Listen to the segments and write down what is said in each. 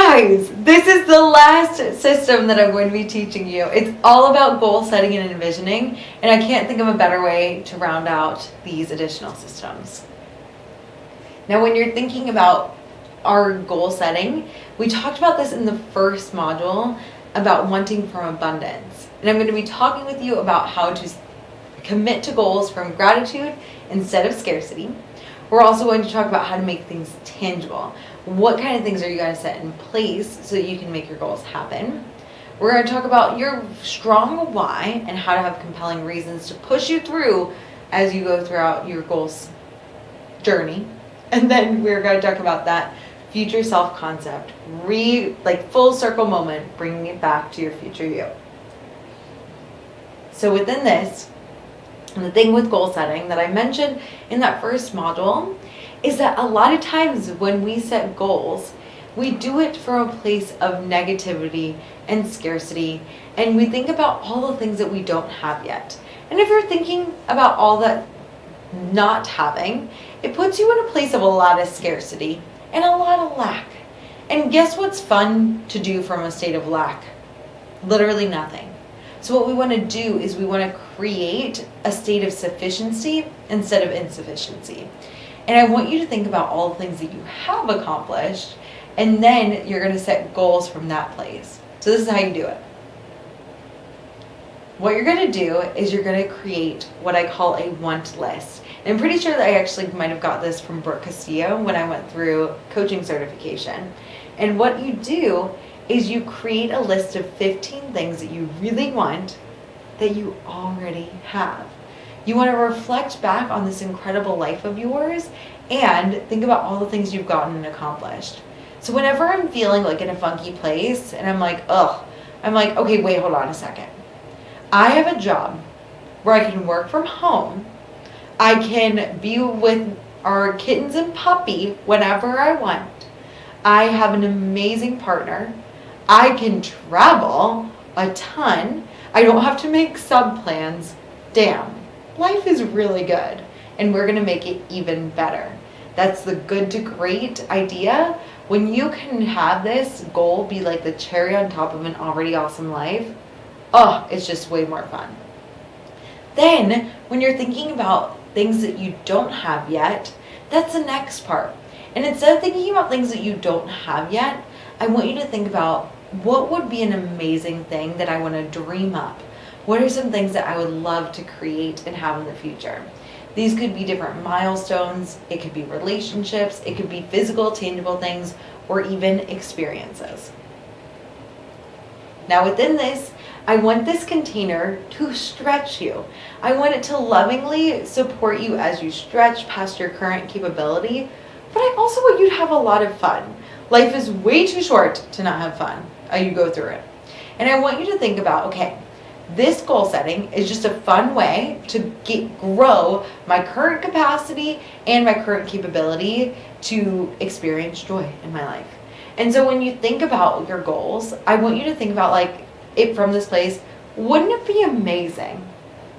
guys, this is the last system that I'm going to be teaching you. It's all about goal setting and envisioning, and I can't think of a better way to round out these additional systems. Now, when you're thinking about our goal setting, we talked about this in the first module about wanting from abundance. And I'm going to be talking with you about how to commit to goals from gratitude instead of scarcity. We're also going to talk about how to make things tangible. What kind of things are you going to set in place so that you can make your goals happen? We're going to talk about your strong why and how to have compelling reasons to push you through as you go throughout your goals journey. And then we're going to talk about that future self concept, full circle moment, bringing it back to your future you. So within this, the thing with goal setting that I mentioned in that first module is that a lot of times when we set goals, we do it from a place of negativity and scarcity, and we think about all the things that we don't have yet. And if you're thinking about all that not having, it puts you in a place of a lot of scarcity and a lot of lack. And guess what's fun to do from a state of lack? Literally nothing. So what we want to do is we want to create a state of sufficiency instead of insufficiency. And I want you to think about all the things that you have accomplished, and then you're going to set goals from that place. So this is how you do it. What you're going to do is you're going to create what I call a want list. And I'm pretty sure that I actually might have got this from Brooke Castillo when I went through coaching certification. And what you do is you create a list of 15 things that you really want that you already have. You want to reflect back on this incredible life of yours and think about all the things you've gotten and accomplished. So whenever I'm feeling like in a funky place and I'm like, okay, wait, hold on a second. I have a job where I can work from home. I can be with our kittens and puppy whenever I want. I have an amazing partner. I can travel a ton. I don't have to make sub plans. Damn, life is really good, and we're gonna make it even better. That's the good to great idea. When you can have this goal be like the cherry on top of an already awesome life, it's just way more fun. Then, when you're thinking about things that you don't have yet, that's the next part. And instead of thinking about things that you don't have yet, I want you to think about what would be an amazing thing that I want to dream up. What are some things that I would love to create and have in the future? These could be different milestones, it could be relationships, it could be physical, tangible things, or even experiences. Now within this, I want this container to stretch you. I want it to lovingly support you as you stretch past your current capability, but I also want you to have a lot of fun. Life is way too short to not have fun as you go through it. And I want you to think about, okay, this goal setting is just a fun way to grow my current capacity and my current capability to experience joy in my life. And so when you think about your goals, I want you to think about it from this place. Wouldn't it be amazing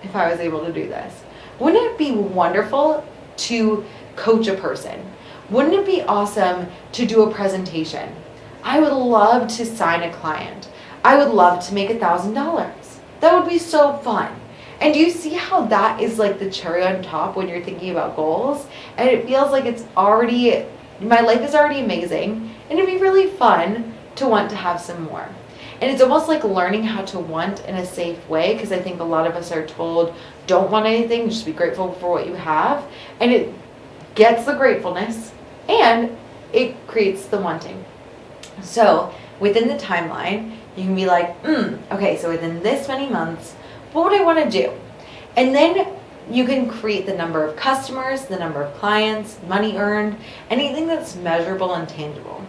if I was able to do this? Wouldn't it be wonderful to coach a person? Wouldn't it be awesome to do a presentation? I would love to sign a client. I would love to make $1,000. That would be so fun. And do you see how that is like the cherry on top when you're thinking about goals? And it feels like my life is already amazing, and it'd be really fun to want to have some more. And it's almost like learning how to want in a safe way, because I think a lot of us are told, don't want anything, just be grateful for what you have. And it gets the gratefulness, and it creates the wanting. So within the timeline, you can be like, okay, so within this many months, what would I want to do? And then you can create the number of customers, the number of clients, money earned, anything that's measurable and tangible.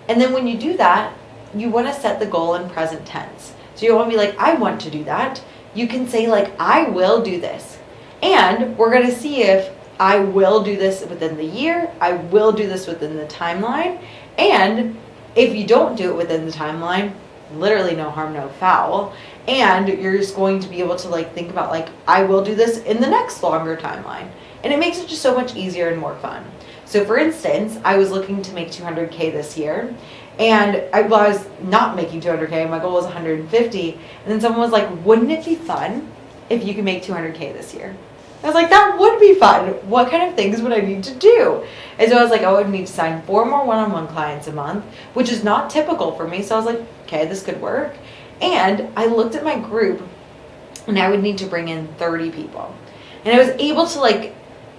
And then when you do that, you want to set the goal in present tense. So you don't want to be like, I want to do that. You can say I will do this. And we're going to see if I will do this within the year, I will do this within the timeline, and if you don't do it within the timeline, literally no harm, no foul, and you're just going to be able to think about I will do this in the next longer timeline. And it makes it just so much easier and more fun. So for instance, I was looking to make $200K this year, And I was not making 200K. My goal was 150. And then someone was like, wouldn't it be fun if you could make 200K this year? I was like, that would be fun. What kind of things would I need to do? And so I was like, I would need to sign 4 more one-on-one clients a month, which is not typical for me. So I was like, okay, this could work. And I looked at my group, and I would need to bring in 30 people. And I was able to, like,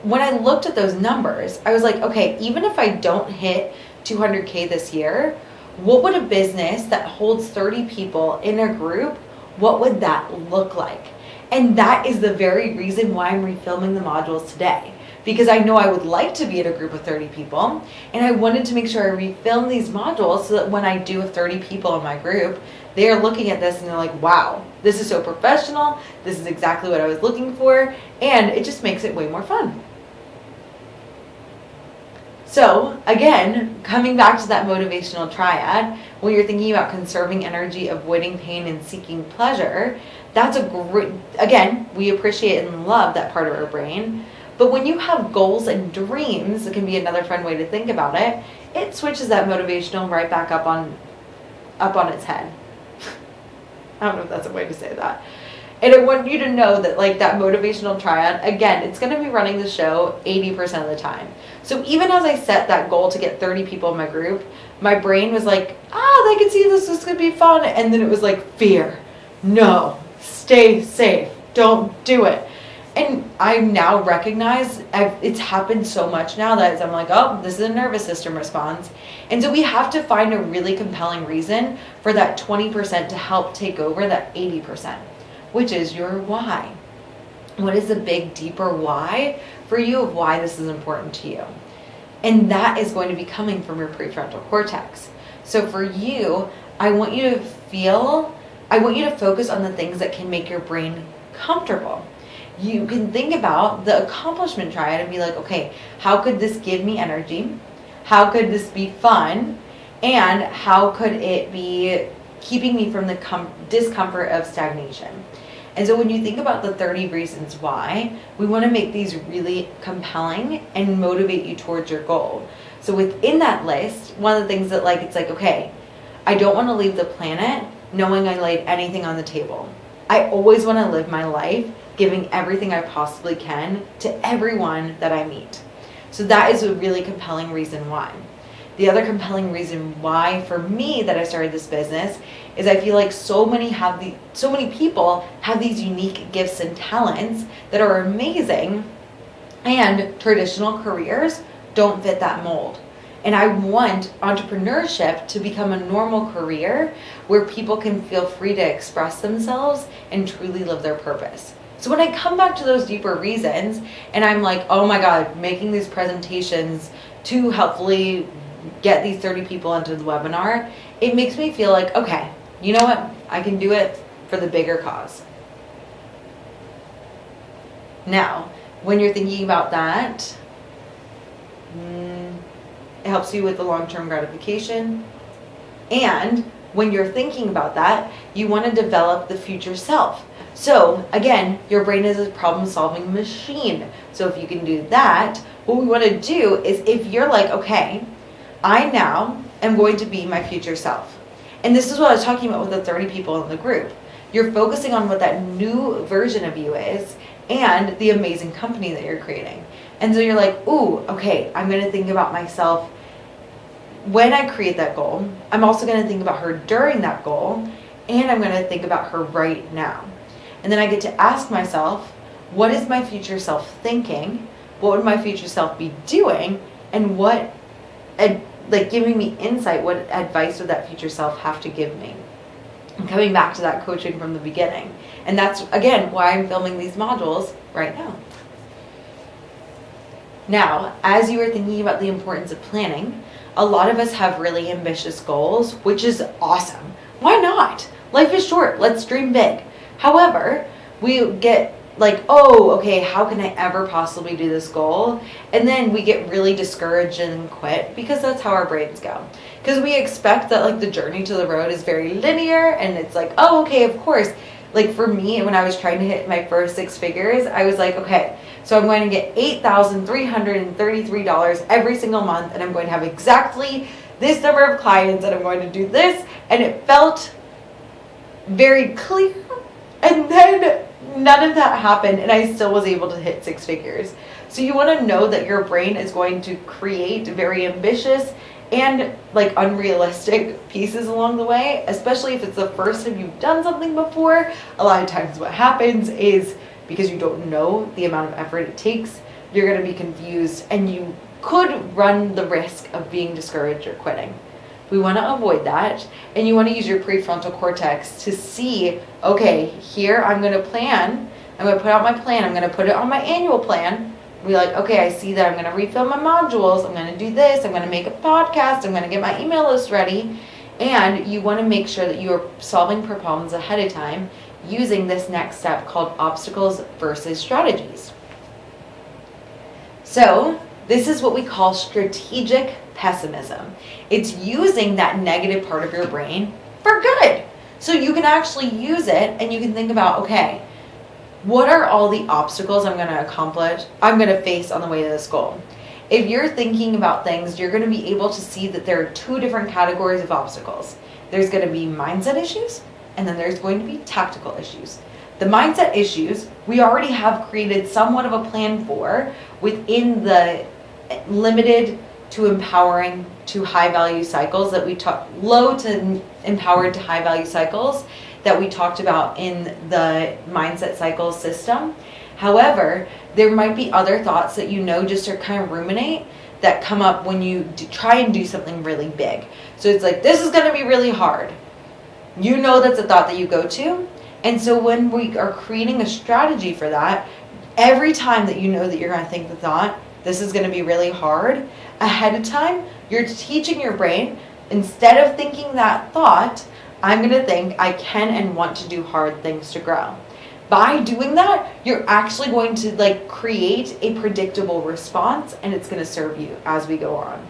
when I looked at those numbers, I was like, okay, even if I don't hit 200K this year, what would a business that holds 30 people in a group, what would that look like? And that is the very reason why I'm refilming the modules today. Because I know I would like to be in a group of 30 people, and I wanted to make sure I refilm these modules so that when I do have 30 people in my group, they're looking at this and they're like, wow, this is so professional, this is exactly what I was looking for, and it just makes it way more fun. So again, coming back to that motivational triad, when you're thinking about conserving energy, avoiding pain, and seeking pleasure, that's a great, again, we appreciate and love that part of our brain. But when you have goals and dreams, it can be another fun way to think about it. It switches that motivational right back up on its head. I don't know if that's a way to say that. And I want you to know that, like, that motivational triad, again, it's going to be running the show 80% of the time. So even as I set that goal to get 30 people in my group, my brain was like, they can see this is going to be fun. And then it was like, fear. No, stay safe. Don't do it. And I now recognize it's happened so much now that I'm like, oh, this is a nervous system response. And so we have to find a really compelling reason for that 20% to help take over that 80%, which is your why. What is the big, deeper why for you of why this is important to you? And that is going to be coming from your prefrontal cortex. So for you, I want you to focus on the things that can make your brain comfortable. You can think about the accomplishment triad and be like, okay, how could this give me energy? How could this be fun? And how could it be keeping me from the discomfort of stagnation? And so when you think about the 30 reasons why, we want to make these really compelling and motivate you towards your goal. So within that list, one of the things that, like, it's like, okay, I don't want to leave the planet knowing I laid anything on the table. I always want to live my life giving everything I possibly can to everyone that I meet. So that is a really compelling reason why. The other compelling reason why for me that I started this business is I feel like so many people have these unique gifts and talents that are amazing, and traditional careers don't fit that mold. And I want entrepreneurship to become a normal career where people can feel free to express themselves and truly live their purpose. So when I come back to those deeper reasons and I'm like, oh my God, making these presentations to helpfully get these 30 people into the webinar, it makes me feel like, okay, you know what? I can do it for the bigger cause. Now, when you're thinking about that, it helps you with the long-term gratification. And when you're thinking about that, you want to develop the future self. So again, your brain is a problem-solving machine. So if you can do that, what we want to do is, if you're like, okay, I now am going to be my future self. And this is what I was talking about with the 30 people in the group. You're focusing on what that new version of you is and the amazing company that you're creating. And so you're like, ooh, okay, I'm going to think about myself when I create that goal. I'm also going to think about her during that goal, and I'm going to think about her right now. And then I get to ask myself, what is my future self thinking? What would my future self be doing? And what, giving me insight, what advice would that future self have to give me? And coming back to that coaching from the beginning. And that's, again, why I'm filming these modules right now. Now, as you are thinking about the importance of planning, a lot of us have really ambitious goals, which is awesome. Why not? Life is short. Let's dream big. However, we get like, oh, okay, how can I ever possibly do this goal? And then we get really discouraged and quit, because that's how our brains go. Because we expect that, like, the journey to the road is very linear, and it's like, oh, okay, of course. Like for me, when I was trying to hit my first 6 figures, I was like, okay, so I'm going to get $8,333 every single month, and I'm going to have exactly this number of clients and I'm going to do this. And it felt very clear. And then none of that happened and I still was able to hit 6 figures. So you want to know that your brain is going to create very ambitious and like unrealistic pieces along the way, especially if it's the first time you've done something before. A lot of times what happens is because you don't know the amount of effort it takes, you're going to be confused and you could run the risk of being discouraged or quitting. We want to avoid that, and you want to use your prefrontal cortex to see, okay, here I'm going to plan, I'm going to put out my plan, I'm going to put it on my annual plan. Be like, okay, I see that I'm going to refill my modules, I'm going to do this, I'm going to make a podcast, I'm going to get my email list ready, and you want to make sure that you are solving problems ahead of time using this next step called obstacles versus strategies. So this is what we call strategic pessimism. It's using that negative part of your brain for good. So you can actually use it and you can think about, okay, what are all the obstacles I'm going to face on the way to this goal? If you're thinking about things, you're going to be able to see that there are 2 different categories of obstacles. There's going to be mindset issues, and then there's going to be tactical issues. The mindset issues, we already have created somewhat of a plan for within the limited to empowering to high value cycles that we low to empowered to high value cycles that we talked about in the mindset cycle system. However, there might be other thoughts that just are kind of ruminate that come up when you try and do something really big. So it's like, this is going to be really hard. That's a thought that you go to. And so when we are creating a strategy for that, every time that that you're going to think the thought, this is going to be really hard, ahead of time, you're teaching your brain, instead of thinking that thought, I'm going to think I can and want to do hard things to grow. By doing that, you're actually going to create a predictable response, and it's going to serve you as we go on.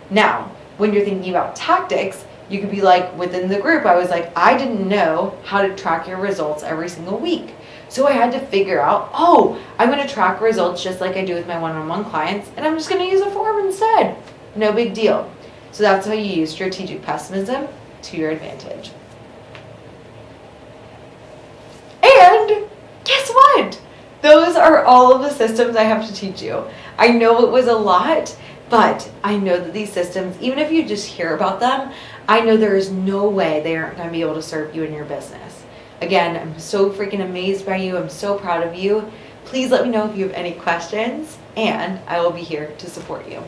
Now, when you're thinking about tactics, you could be like, within the group, I was like, I didn't know how to track your results every single week. So I had to figure out, I'm going to track results just like I do with my one-on-one clients, and I'm just going to use a form instead. No big deal. So that's how you use strategic pessimism to your advantage. And guess what? Those are all of the systems I have to teach you. I know it was a lot, but I know that these systems, even if you just hear about them, I know there is no way they aren't going to be able to serve you in your business. Again, I'm so freaking amazed by you. I'm so proud of you. Please let me know if you have any questions, and I will be here to support you.